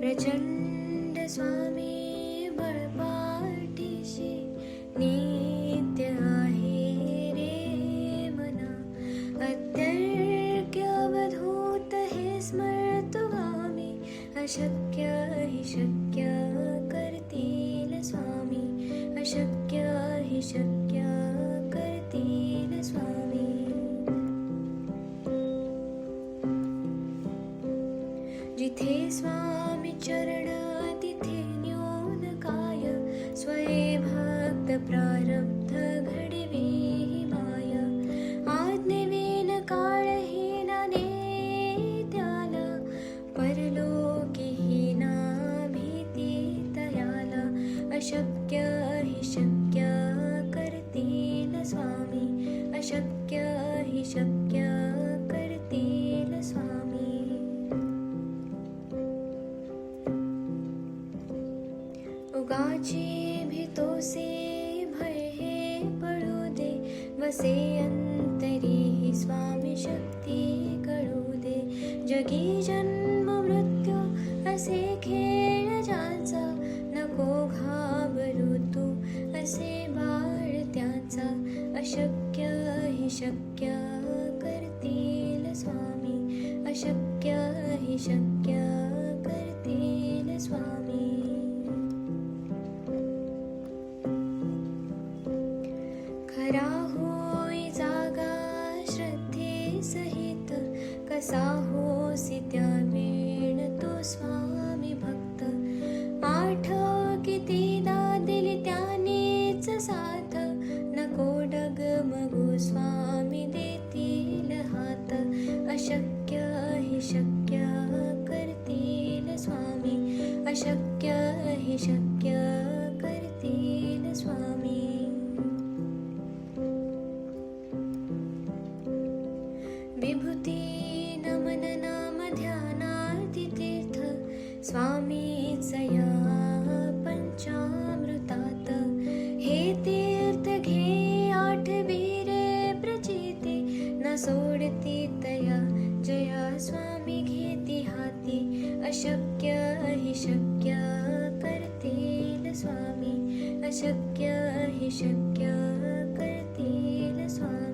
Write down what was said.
प्रचंड स्वामी बळपाठीशी नित्य आहे रे मना. अत्यर्क्य अवधूत हे स्मर्तुगामी, अशक्य हि शक्य करतील स्वामी, अशक्य हि शक्य करतील स्वामी. जिथे स्वामी चरण तिथे न्यून काय, स्वये भक्त प्रारब्ध घडवी ही माय. आज्ञेविन काळहीना नेत्याला, परलोकी हीना भीती तयाला. अशक्य हि शक्य करतील स्वामी, अशक्य हि शक्य करतील स्वामी. उगाची भीतोसे भय हे पळू दे, वसे अंतरी ही स्वामी शक्ती कळू दे. जगी जन्म मृत्यू असे खेळ ज्याचा, नको घाबरू तू असे बाळ त्याचा. अशक्य हि शक्य करतील स्वामी, अशक्य हि शक्य करतील स्वामी. खरा होई जागा श्रद्धे सहित, कसा होसी त्या वेळ तो स्वामी भक्त. आठव कितीदा दिली त्यानेच साथ, नको डगमगू स्वामी देतील हात. अशक्य हि शक्य करतील स्वामी, अशक्य हि शक्य करतील स्वामी. विभूती नमन नाम ध्यानार्ती तीर्थ, स्वामीच या पंचामृतात. हे तीर्थ घे आठवीरे प्रचिती, न सोडती तया जया स्वामी घेती हाती. अशक्य हि शक्य करतील स्वामी, अशक्य हि शक्य करतील स्वामी.